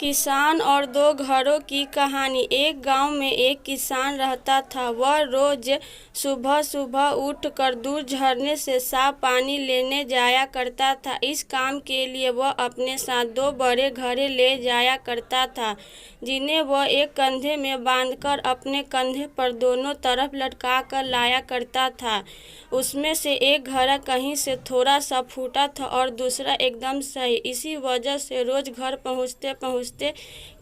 किसान और दो घरों की कहानी। एक गांव में एक किसान रहता था। वह रोज सुबह सुबह उठकर दूर झरने से साफ पानी लेने जाया करता था। इस काम के लिए वह अपने साथ दो बड़े घड़े ले जाया करता था, जिन्हें वह एक कंधे में बांधकर अपने कंधे पर दोनों तरफ लटका कर लाया करता था। उसमें से एक घड़ा कहीं से थोड़ा सा फूटा था और दूसरा एकदम सही। इसी वजह से रोज घर पहुँचते पहुँचते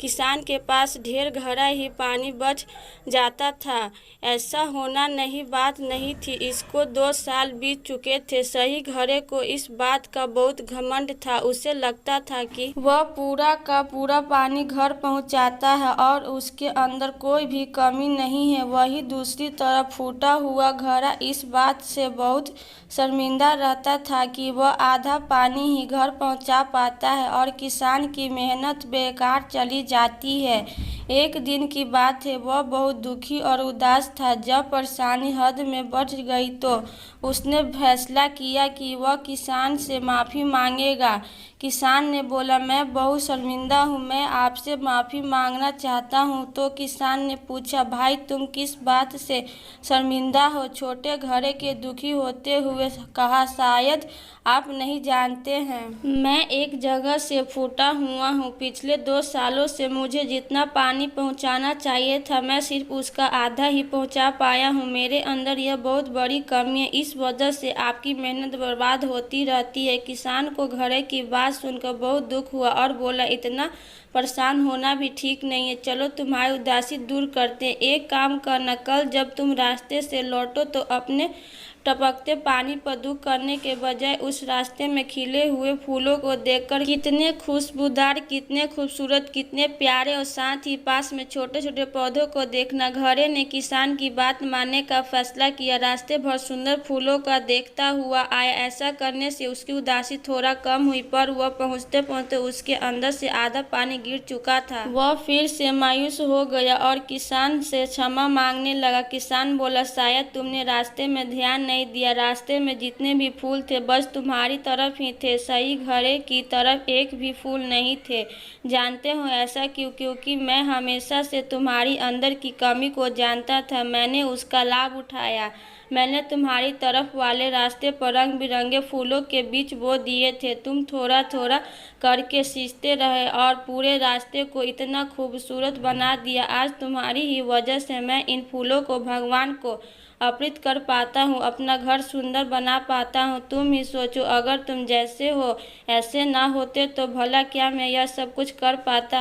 किसान के पास ढेर घड़ा ही पानी बच जाता था। ऐसा होना नई बात नहीं थी। इसको 2 साल बीत चुके थे। सही घड़े को इस बात का बहुत घमंड था। उसे लगता था कि वह पूरा का पूरा पानी घर पहुंचाता है और उसके अंदर कोई भी कमी नहीं है। वहीं दूसरी तरफ फूटा हुआ घड़ा इस बात से बहुत शर्मिंदा रहता था कि वह आधा पानी ही घर पहुंचा पाता है और किसान की मेहनत बेकार चली जाती है। एक दिन की बात है, वह बहुत दुखी और उदास था। जब परेशानी हद में बढ़ गई तो उसने फैसला किया कि वह किसान से माफ़ी मांगेगा। किसान ने बोला, मैं बहुत शर्मिंदा हूँ, मैं आपसे माफ़ी मांगना चाहता हूँ। तो किसान ने पूछा, भाई तुम किस बात से शर्मिंदा हो? छोटे घड़े के दुखी होते हुए कहा, शायद आप नहीं जानते हैं, मैं एक जगह से फूटा हुआ हूँ। पिछले 2 सालों से मुझे जितना पानी पहुँचाना चाहिए था, मैं सिर्फ उसका आधा ही पहुँचा पाया हूँ। मेरे अंदर यह बहुत बड़ी कमी है। इस वजह से आपकी मेहनत बर्बाद होती रहती है। किसान को घड़े की बात सुनकर बहुत दुख हुआ और बोला, इतना परेशान होना भी ठीक नहीं है। चलो तुम्हारी उदासी दूर करते हैं। एक काम करना, कल जब तुम रास्ते से लौटो तो अपने टपकते पानी पर दुख करने के बजाय उस रास्ते में खिले हुए फूलों को देखकर कितने खुशबूदार, कितने खूबसूरत, कितने प्यारे, और साथ ही पास में छोटे छोटे पौधों को देखना। घड़े ने किसान की बात मानने का फैसला किया। रास्ते भर सुंदर फूलों का देखता हुआ आया। ऐसा करने से उसकी उदासी थोड़ा कम हुई, पर वह पहुँचते पहुँचते उसके अंदर से आधा पानी गिर चुका था। वह फिर से मायूस हो गया और किसान से क्षमा मांगने लगा। किसान बोला, शायद तुमने रास्ते में ध्यान नहीं दिया। रास्ते में जितने भी फूल थे बस तुम्हारी तरफ ही थे, सही घड़े की तरफ एक भी फूल नहीं थे। जानते हो ऐसा क्यों? क्योंकि मैं हमेशा से तुम्हारी अंदर की कमी को जानता था। मैंने उसका लाभ उठाया। मैंने तुम्हारी तरफ वाले रास्ते पर रंग बिरंगे फूलों के बीज बो दिए थे। तुम थोड़ा थोड़ा करके सींचते रहे और पूरे रास्ते को इतना खूबसूरत बना दिया। आज तुम्हारी ही वजह से मैं इन फूलों को भगवान को अर्पित कर पाता हूँ, अपना घर सुंदर बना पाता हूँ। तुम ही सोचो, अगर तुम जैसे हो ऐसे ना होते तो भला क्या मैं यह सब कुछ कर पाता।